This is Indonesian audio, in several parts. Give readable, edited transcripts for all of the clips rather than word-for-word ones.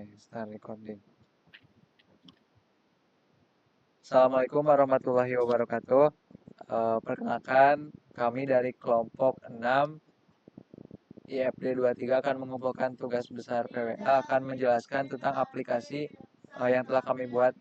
Start recording. Assalamualaikum warahmatullahi wabarakatuh. Perkenalkan, kami dari kelompok 6 IFD 23 akan mengumpulkan tugas besar PWA akan menjelaskan tentang aplikasi yang telah kami buat.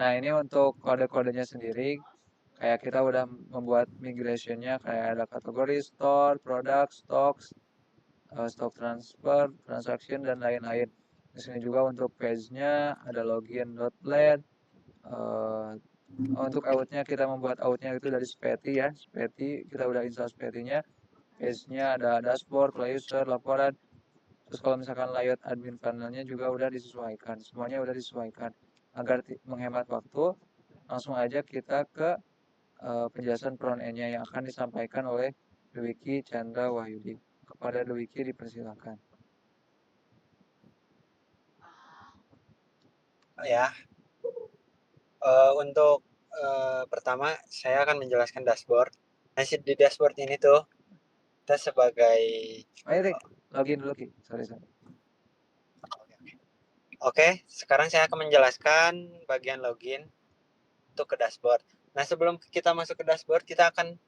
Nah, ini untuk kode-kodenya sendiri. Kayak kita udah membuat migrationnya, kayak ada kategori store, product, stocks, stock transfer, transaction, dan lain-lain. Di sini juga untuk page-nya ada login.blade. Untuk outnya kita membuat outnya itu dari Speti ya. Speti kita udah install Speti-nya. Page-nya ada dashboard, play user, laporan. Terus kalau misalkan layout admin panelnya juga udah disesuaikan. Semuanya udah disesuaikan. Agar menghemat waktu, langsung aja kita ke penjelasan front end-nya yang akan disampaikan oleh Dwiki Chandra Wahyudi. Kepada Dwiki dipersilakan. Ya, untuk pertama saya akan menjelaskan dashboard. Nah, di dashboard ini tuh kita sebagai Ayo Rik, login dulu Ki. Sorry. Oke, sekarang saya akan menjelaskan bagian login untuk ke dashboard. Nah, sebelum kita masuk ke dashboard, kita akan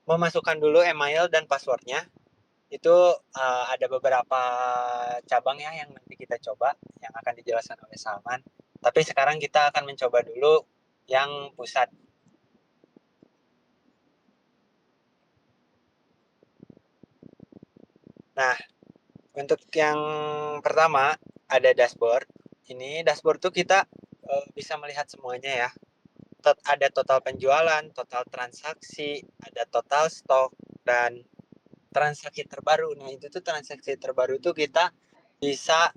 memasukkan dulu email dan passwordnya. Itu ada beberapa cabang ya yang nanti kita coba, yang akan dijelaskan oleh Salman. Tapi sekarang kita akan mencoba dulu yang pusat. Nah, untuk yang pertama ada dashboard. Ini dashboard tuh kita bisa melihat semuanya ya. Ada total penjualan, total transaksi, ada total stok, dan transaksi terbaru. Nah, itu tuh transaksi terbaru tuh kita bisa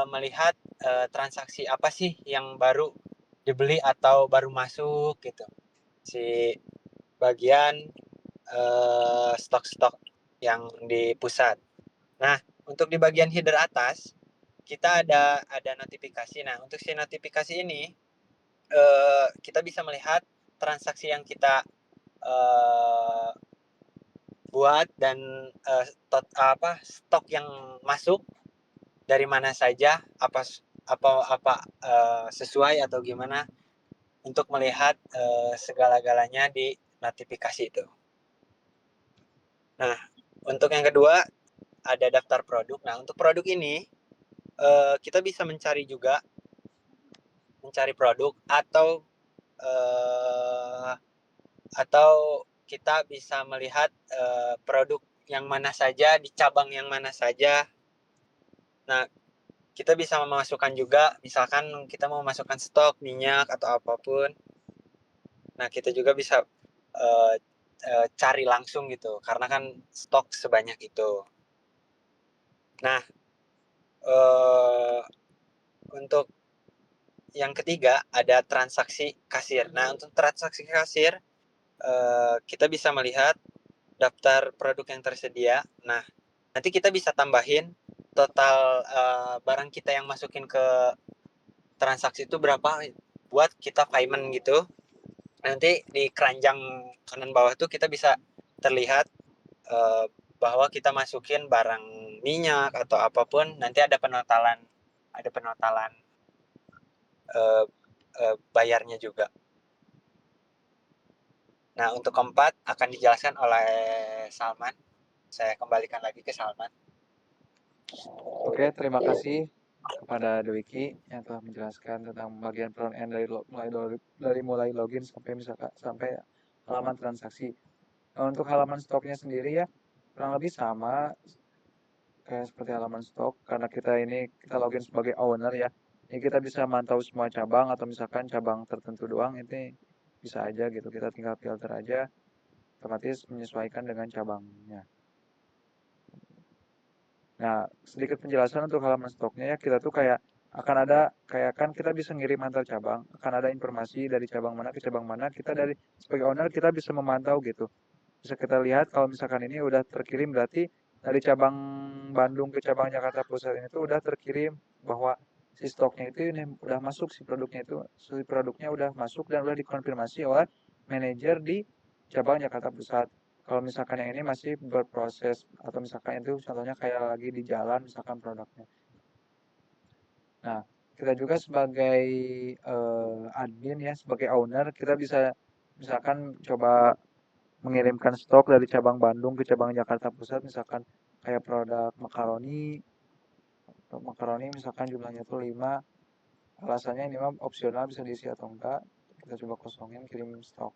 melihat transaksi apa sih yang baru dibeli atau baru masuk gitu. Si bagian stok-stok yang di pusat. Nah, untuk di bagian header atas kita ada notifikasi. Nah, untuk si notifikasi ini kita bisa melihat transaksi yang kita buat dan stok yang masuk dari mana saja, apa sesuai atau gimana, untuk melihat segala-galanya di notifikasi itu. Nah, untuk yang kedua ada daftar produk. Nah, untuk produk ini kita bisa mencari produk atau kita bisa melihat produk yang mana saja di cabang yang mana saja. Nah, kita bisa memasukkan juga, misalkan kita mau masukkan stok minyak atau apapun. Nah, kita juga bisa cari langsung gitu, karena kan stok sebanyak itu. Nah, untuk yang ketiga ada transaksi kasir. Nah, untuk transaksi kasir kita bisa melihat daftar produk yang tersedia. Nah, nanti kita bisa tambahin total barang kita yang masukin ke transaksi itu berapa buat kita payment gitu. Nanti di keranjang kanan bawah tuh kita bisa terlihat bahwa kita masukin barang minyak atau apapun, nanti ada penotalan bayarnya juga. Nah, untuk keempat akan dijelaskan oleh Salman. Saya kembalikan lagi ke Salman. Oke, terima kasih kepada Dwiki yang telah menjelaskan tentang bagian front end dari mulai login sampai misalkan sampai halaman transaksi. Nah, untuk halaman stoknya sendiri ya kurang lebih sama kayak seperti halaman stok karena kita login sebagai owner ya. Ini kita bisa mantau semua cabang atau misalkan cabang tertentu doang ini bisa aja gitu. Kita tinggal filter aja otomatis menyesuaikan dengan cabangnya. Nah, sedikit penjelasan untuk halaman stoknya ya, kita tuh kayak akan ada kayak kan kita bisa ngirim antar cabang, akan ada informasi dari cabang mana ke cabang mana, kita dari sebagai owner kita bisa memantau gitu. Bisa kita lihat kalau misalkan ini udah terkirim berarti dari cabang Bandung ke cabang Jakarta Pusat ini tuh udah terkirim bahwa si stoknya itu ini udah masuk si produknya udah masuk dan udah dikonfirmasi oleh manajer di cabang Jakarta Pusat. Kalau misalkan yang ini masih berproses atau misalkan itu contohnya kayak lagi di jalan misalkan produknya. Nah, kita juga sebagai admin ya, sebagai owner, kita bisa misalkan coba mengirimkan stok dari cabang Bandung ke cabang Jakarta Pusat, misalkan kayak produk makaroni, makaroni misalkan jumlahnya tuh 5, alasannya ini mah opsional bisa diisi atau enggak, kita coba kosongin, kirim stok.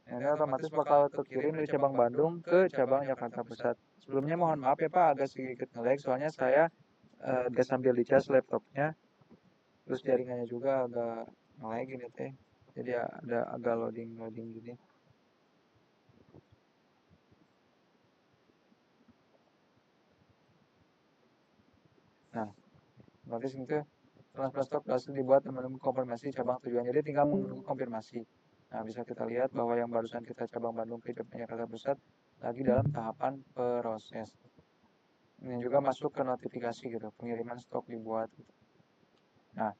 Ini otomatis bakal terkirim dari cabang Bandung ke cabang Jakarta Pusat. Sebelumnya mohon maaf ya Pak, agak sedikit nge-lag, soalnya saya agak sambil dicas laptopnya, terus jaringannya juga agak nge-lag gini teh. Jadi ada agak loading gini. Nah, otomatis itu transfer stok berhasil dibuat dan menunggu konfirmasi cabang tujuan. Jadi tinggal menunggu konfirmasi. Nah, bisa kita lihat bahwa yang barusan kita cabang Bandung ke Jakarta Pusat lagi dalam tahapan proses. Ini juga masuk ke notifikasi gitu, pengiriman stok dibuat. Nah,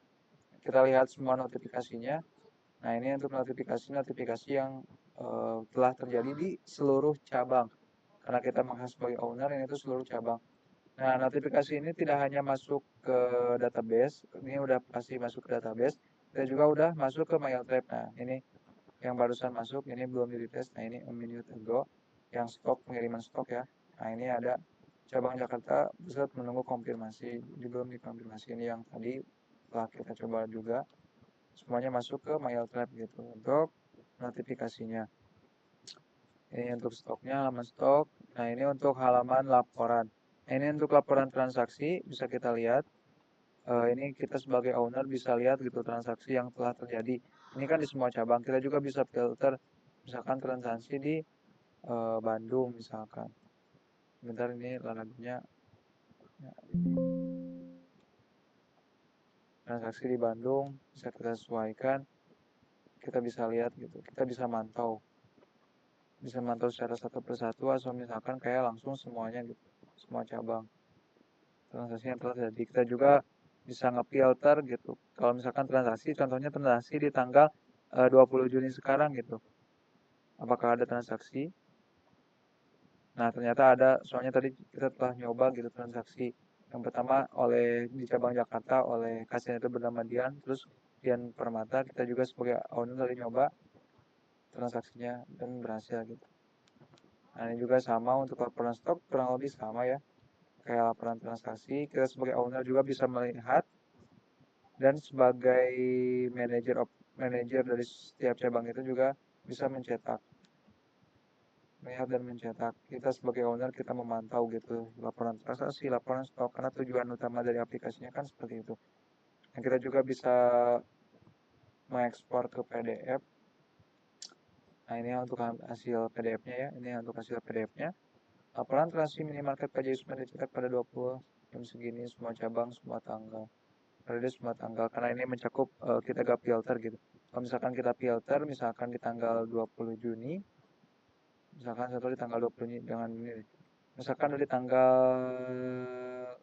kita lihat semua notifikasinya. Nah, ini untuk notifikasi yang telah terjadi di seluruh cabang. Karena kita mengakses sebagai owner, ini itu seluruh cabang. Nah, notifikasi ini tidak hanya masuk ke database, ini udah pasti masuk ke database, kita juga udah masuk ke MyOutTrap. Nah, ini yang barusan masuk, ini belum di-retest. Nah, ini a minute ago, yang stok, pengiriman stok ya. Nah, ini ada cabang Jakarta Pusat menunggu konfirmasi, jadi belum dikonfirmasi. Ini yang tadi telah kita coba juga, semuanya masuk ke MyOutTrap gitu, untuk notifikasinya. Ini untuk stoknya, halaman stok. Nah, ini untuk halaman laporan. Nah, ini untuk laporan transaksi, bisa kita lihat. Ini kita sebagai owner bisa lihat gitu transaksi yang telah terjadi. Ini kan di semua cabang. Kita juga bisa filter, misalkan transaksi di Bandung misalkan. Bentar ini lagunya. Transaksi di Bandung bisa kita sesuaikan. Kita bisa lihat gitu. Kita bisa mantau. Bisa mantau secara satu persatu atau misalkan kayak langsung semuanya gitu. Semua cabang. Transaksi yang telah terjadi. Kita juga bisa nge-filter gitu. Kalau misalkan transaksi, contohnya transaksi di tanggal 20 Juni sekarang gitu. Apakah ada transaksi? Nah, ternyata ada, soalnya tadi kita telah nyoba gitu transaksi. Yang pertama oleh di cabang Jakarta oleh kasir itu bernama Dian, terus Dian Permata, kita juga sebagai owner tadi nyoba transaksinya dan berhasil gitu. Nah, ini juga sama untuk laporan stok, kurang lebih sama ya. Kayak laporan transaksi, kita sebagai owner juga bisa melihat dan sebagai manajer dari setiap cabang itu juga bisa mencetak, melihat dan mencetak. Kita sebagai owner kita memantau gitu laporan transaksi, laporan stok, karena tujuan utama dari aplikasinya kan seperti itu. Dan kita juga bisa mengekspor ke PDF. Nah, ini untuk hasil PDF-nya ya, ini untuk hasil PDF-nya. Laporan transaksi minimarket PJSM dicetak pada 20 jam segini, semua cabang, semua tanggal. Periode semua tanggal, karena ini mencakup kita gak filter gitu. Kalau misalkan kita filter, misalkan di tanggal 20 Juni, misalkan satu di tanggal 20 Juni, jangan ini deh. Misalkan dari tanggal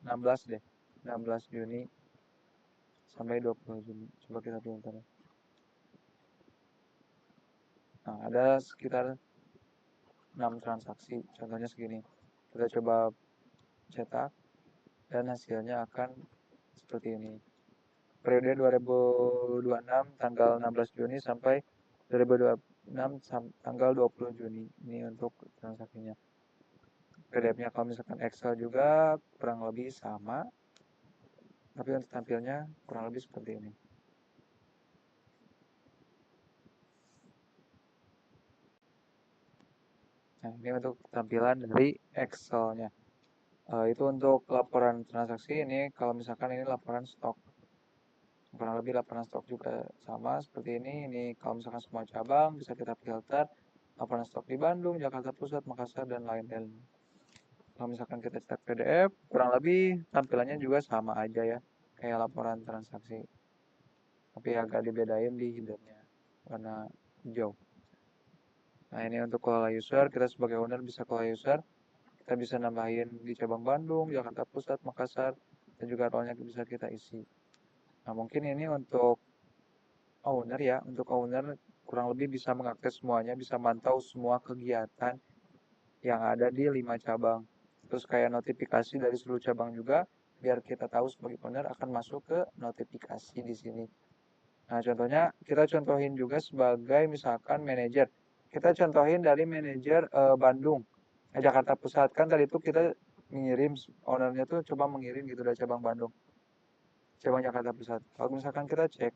16 deh, 16 Juni sampai 20 Juni. Coba kita filter. Nah, ada sekitar 6 transaksi, contohnya segini. Kita coba cetak, dan hasilnya akan seperti ini. Periode 2026 tanggal 16 Juni sampai 2026 tanggal 20 Juni. Ini untuk transaksinya. PDF-nya kalau misalkan Excel juga kurang lebih sama, tapi untuk tampilnya kurang lebih seperti ini. Nah, ini untuk tampilan dari Excel-nya. Itu untuk laporan transaksi. Ini kalau misalkan ini laporan stok. Kurang lebih laporan stok juga sama seperti ini. Ini kalau misalkan semua cabang bisa kita filter. Laporan stok di Bandung, Jakarta Pusat, Makassar, dan lain-lain. Kalau misalkan kita cetak PDF, kurang lebih tampilannya juga sama aja ya, kayak laporan transaksi. Tapi agak dibedain di headernya, warna hijau. Nah, ini untuk kelola user, kita sebagai owner bisa kelola user. Kita bisa nambahin di cabang Bandung, Jakarta Pusat, Makassar, dan juga role-nya bisa kita isi. Nah, mungkin ini untuk owner ya, untuk owner kurang lebih bisa mengakses semuanya, bisa mantau semua kegiatan yang ada di 5 cabang. Terus kayak notifikasi dari seluruh cabang juga biar kita tahu sebagai owner akan masuk ke notifikasi di sini. Nah, contohnya kita contohin juga sebagai misalkan manajer. Kita contohin dari manajer Bandung, Jakarta Pusat. Kan tadi itu kita mengirim, ownernya tuh coba mengirim gitu dari cabang Bandung, cabang Jakarta Pusat. Kalau misalkan kita cek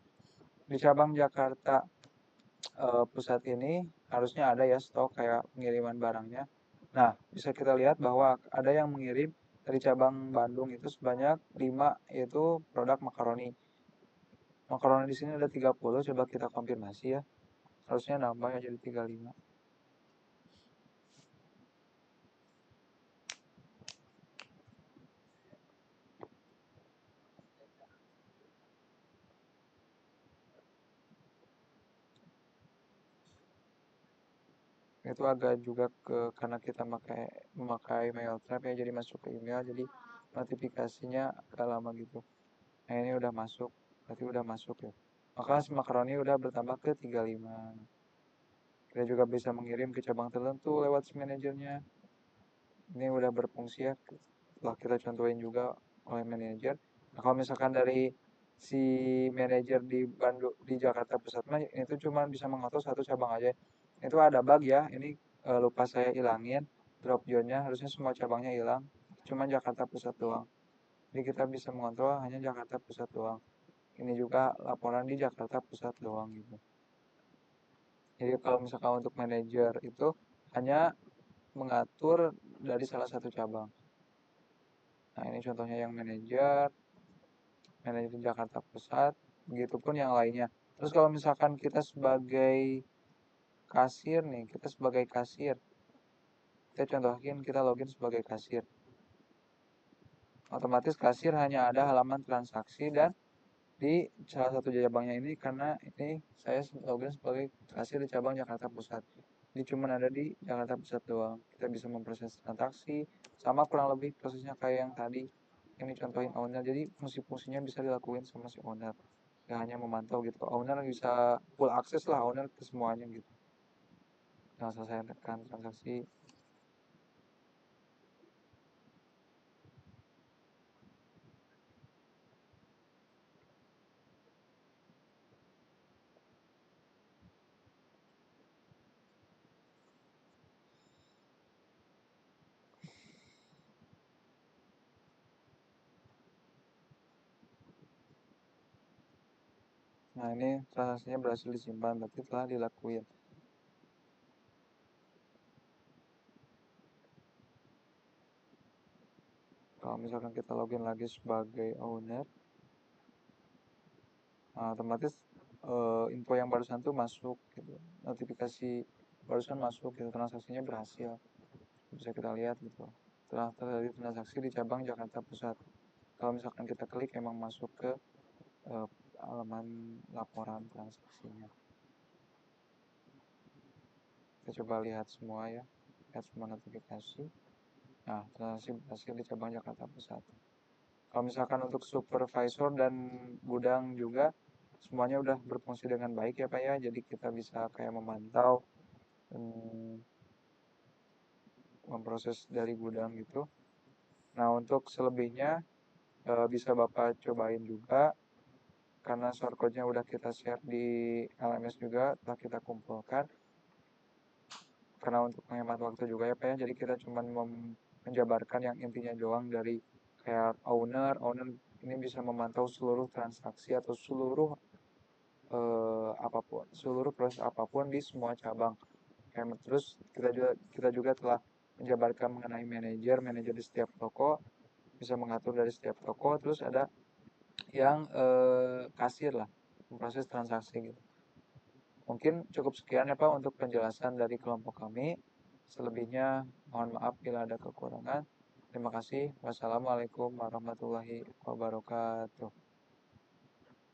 di cabang Jakarta Pusat ini harusnya ada ya stok kayak pengiriman barangnya. Nah, bisa kita lihat bahwa ada yang mengirim dari cabang Bandung itu sebanyak 5 yaitu produk makaroni. Makaroni di sini ada 30, coba kita konfirmasi ya. Harusnya nambah ya jadi 35. Itu agak juga karena kita memakai mail trap ya, jadi masuk ke email, jadi notifikasinya agak lama gitu. Nah, ini udah masuk, berarti udah masuk ya. Maka si makaroni udah bertambah ke 35. Kita juga bisa mengirim ke cabang tertentu lewat si manajernya. Ini udah berfungsi ya, setelah kita contohin juga oleh manajer. Nah, kalau misalkan dari si manajer di Bandung di Jakarta Pusat mah itu cuma bisa mengatur satu cabang aja. Itu ada bug ya, ini lupa saya ilangin drop zone-nya, harusnya semua cabangnya hilang, cuma Jakarta Pusat doang. Jadi kita bisa mengontrol hanya Jakarta Pusat doang. Ini juga laporan di Jakarta Pusat doang gitu. Jadi kalau misalkan untuk manajer itu hanya mengatur dari salah satu cabang. Nah, ini contohnya yang manajer Jakarta Pusat, begitupun yang lainnya. Terus kalau misalkan kita sebagai kasir nih, kita sebagai kasir, kita contohin kita login sebagai kasir. Otomatis kasir hanya ada halaman transaksi dan di salah satu cabangnya ini karena ini saya login sebagai kasir di cabang Jakarta Pusat. Ini cuma ada di Jakarta Pusat doang. Kita bisa memproses transaksi sama kurang lebih prosesnya kayak yang tadi. Ini contohin owner. Jadi fungsi-fungsinya bisa dilakuin sama si owner. Gak hanya memantau gitu. Owner bisa full akses lah owner ke semuanya gitu. Nah, selesai tekan transaksi. Nah, ini transaksinya berhasil disimpan, berarti telah dilakuin. Kalau misalkan kita login lagi sebagai owner, nah, otomatis info yang barusan tuh masuk gitu. Notifikasi barusan masuk gitu, transaksinya berhasil. Bisa kita lihat gitu. Telah terjadi transaksi di cabang Jakarta Pusat. Kalau misalkan kita klik emang masuk ke uh, halaman laporan transaksinya. Kita coba lihat semua ya, lihat semua notifikasi. Nah, transaksi berhasil di cabang Jakarta Pusat. Kalau misalkan untuk supervisor dan gudang juga semuanya udah berfungsi dengan baik ya Pak ya. Jadi kita bisa kayak memantau dan memproses dari gudang gitu. Nah, untuk selebihnya bisa Bapak cobain juga karena shortcode-nya udah kita share di LMS juga, telah kita kumpulkan. Karena untuk menghemat waktu juga ya Pak ya, jadi kita cuma menjabarkan yang intinya doang dari kayak owner ini bisa memantau seluruh transaksi atau seluruh apapun, seluruh proses apapun di semua cabang. Terus kita juga telah menjabarkan mengenai manajer di setiap toko, bisa mengatur dari setiap toko, terus ada yang kasir lah, proses transaksi gitu. Mungkin cukup sekian ya Pak untuk penjelasan dari kelompok kami. Selebihnya mohon maaf bila ada kekurangan. Terima kasih. Wassalamualaikum warahmatullahi wabarakatuh.